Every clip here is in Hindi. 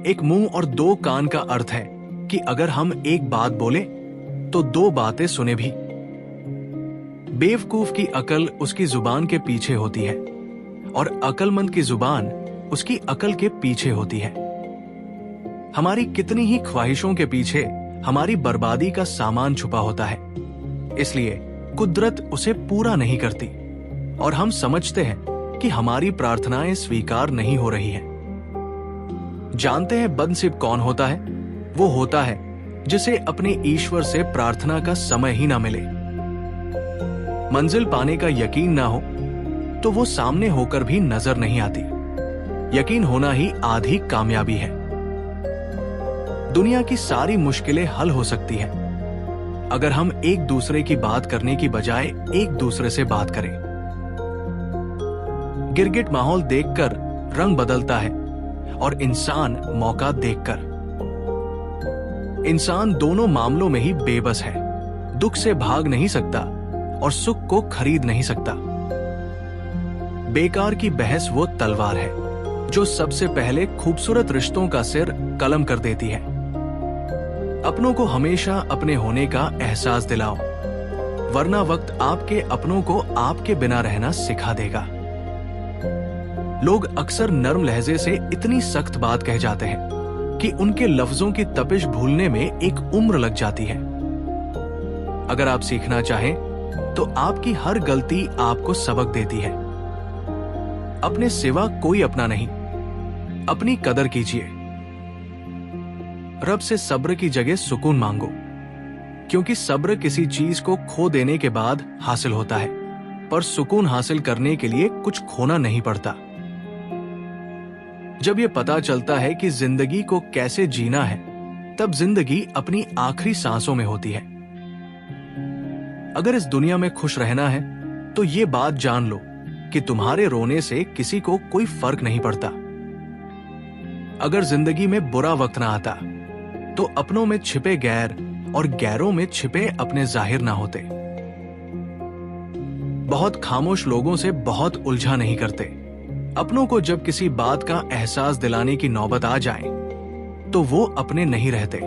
एक मुंह और दो कान का अर्थ है कि अगर हम एक बात बोले तो दो बातें सुने भी। बेवकूफ की अकल उसकी जुबान के पीछे होती है और अकलमंद की जुबान उसकी अकल के पीछे होती है। हमारी कितनी ही ख्वाहिशों के पीछे हमारी बर्बादी का सामान छुपा होता है, इसलिए कुदरत उसे पूरा नहीं करती और हम समझते हैं कि हमारी प्रार्थनाएं स्वीकार नहीं हो रही हैं। जानते हैं बदनसीब कौन होता है? वो होता है जिसे अपने ईश्वर से प्रार्थना का समय ही ना मिले। मंजिल पाने का यकीन ना हो तो वो सामने होकर भी नजर नहीं आती। यकीन होना ही आधी कामयाबी है। दुनिया की सारी मुश्किलें हल हो सकती हैं अगर हम एक दूसरे की बात करने की बजाय एक दूसरे से बात करें। गिरगिट माहौल देखकर रंग बदलता है और इंसान मौका देखकर। इंसान दोनों मामलों में ही बेबस है, दुख से भाग नहीं सकता और सुख को खरीद नहीं सकता। बेकार की बहस वो तलवार है जो सबसे पहले खूबसूरत रिश्तों का सिर कलम कर देती है। अपनों को हमेशा अपने होने का एहसास दिलाओ, वरना वक्त आपके अपनों को आपके बिना रहना सिखा देगा। लोग अक्सर नर्म लहजे से इतनी सख्त बात कह जाते हैं कि उनके लफ्जों की तपिश भूलने में एक उम्र लग जाती है। अगर आप सीखना चाहें तो आपकी हर गलती आपको सबक देती है। अपने सिवा कोई अपना नहीं, अपनी कदर कीजिए। रब से सब्र की जगह सुकून मांगो, क्योंकि सब्र किसी चीज को खो देने के बाद हासिल होता है, पर सुकून हासिल करने के लिए कुछ खोना नहीं पड़ता। जब यह पता चलता है कि जिंदगी को कैसे जीना है, तब जिंदगी अपनी आखिरी सांसों में होती है। अगर इस दुनिया में खुश रहना है तो ये बात जान लो कि तुम्हारे रोने से किसी को कोई फर्क नहीं पड़ता। अगर जिंदगी में बुरा वक्त ना आता तो अपनों में छिपे गैर और गैरों में छिपे अपने जाहिर ना होते। बहुत खामोश लोगों से बहुत उलझा नहीं करते। अपनों को जब किसी बात का एहसास दिलाने की नौबत आ जाए तो वो अपने नहीं रहते।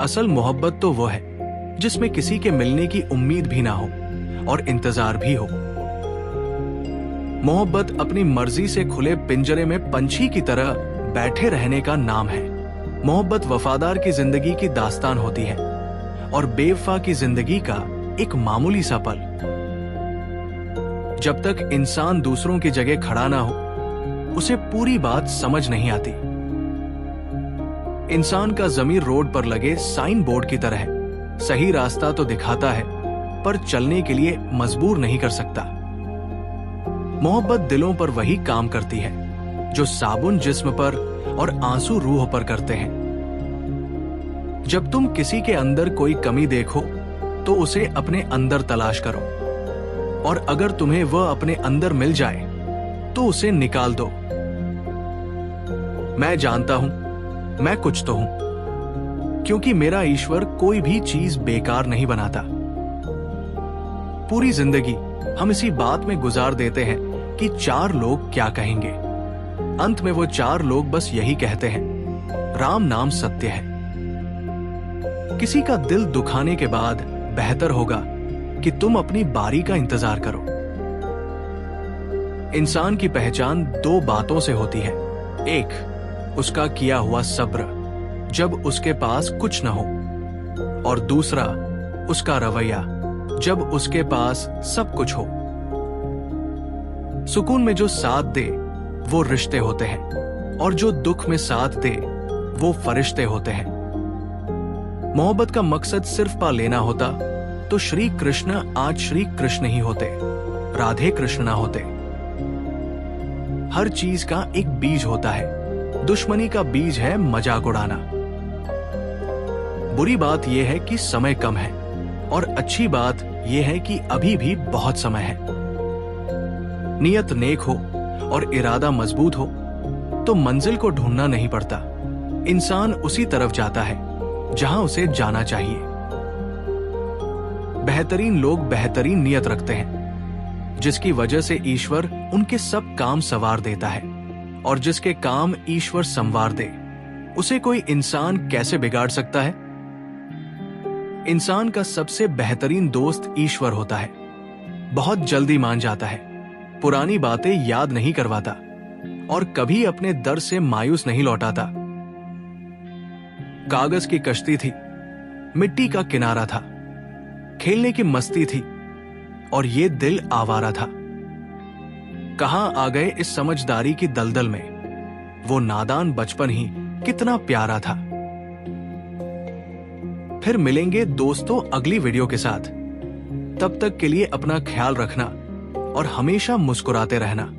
असल मोहब्बत तो वो है जिसमें किसी के मिलने की उम्मीद भी ना हो और इंतजार भी हो। मोहब्बत अपनी मर्जी से खुले पिंजरे में पंछी की तरह बैठे रहने का नाम है। मोहब्बत वफादार की जिंदगी की दास्तान होती है और बेवफा की जिंदगी का एक मामूली सा पल। जब तक इंसान दूसरों की जगह खड़ा ना हो, उसे पूरी बात समझ नहीं आती। इंसान का ज़मीर रोड पर लगे साइन बोर्ड की तरह है, सही रास्ता तो दिखाता है पर चलने के लिए मजबूर नहीं कर सकता। मोहब्बत दिलों पर वही काम करती है जो साबुन जिस्म पर और आंसू रूह पर करते हैं। जब तुम किसी के अंदर कोई कमी देखो तो उसे अपने अंदर तलाश करो, और अगर तुम्हें वह अपने अंदर मिल जाए तो उसे निकाल दो। मैं जानता हूं मैं कुछ तो हूं, क्योंकि मेरा ईश्वर कोई भी चीज बेकार नहीं बनाता। पूरी जिंदगी हम इसी बात में गुजार देते हैं कि चार लोग क्या कहेंगे। अंत में वो चार लोग बस यही कहते हैं, राम नाम सत्य है। किसी का दिल दुखाने के बाद बेहतर होगा कि तुम अपनी बारी का इंतजार करो। इंसान की पहचान दो बातों से होती है। एक, उसका किया हुआ सब्र जब उसके पास कुछ न हो, और दूसरा उसका रवैया जब उसके पास सब कुछ हो। सुकून में जो साथ दे वो रिश्ते होते हैं, और जो दुख में साथ दे वो फरिश्ते होते हैं। मोहब्बत का मकसद सिर्फ पा लेना होता तो श्री कृष्ण आज श्री कृष्ण ही होते, राधे कृष्ण ना होते। हर चीज का एक बीज होता है। दुश्मनी का बीज है मजाक उड़ाना। बुरी बात यह है कि समय कम है, और अच्छी बात यह है कि अभी भी बहुत समय है। नियत नेक हो और इरादा मजबूत हो तो मंजिल को ढूंढना नहीं पड़ता। इंसान उसी तरफ जाता है जहां उसे जाना चाहिए। बेहतरीन लोग बेहतरीन नियत रखते हैं, जिसकी वजह से ईश्वर उनके सब काम सवार देता है और जिसके काम ईश्वर संवार दे, उसे कोई इंसान कैसे बिगाड़ सकता है? इंसान का सबसे बेहतरीन दोस्त ईश्वर होता है। बहुत जल्दी मान जाता है, पुरानी बातें याद नहीं करवाता और कभी अपने दर से मायूस नहीं लौटाता। कागज की कश्ती थी, मिट्टी का किनारा था, खेलने की मस्ती थी और ये दिल आवारा था। कहां आ गए इस समझदारी की दलदल में? वो नादान बचपन ही कितना प्यारा था। फिर मिलेंगे दोस्तों अगली वीडियो के साथ। तब तक के लिए अपना ख्याल रखना और हमेशा मुस्कुराते रहना।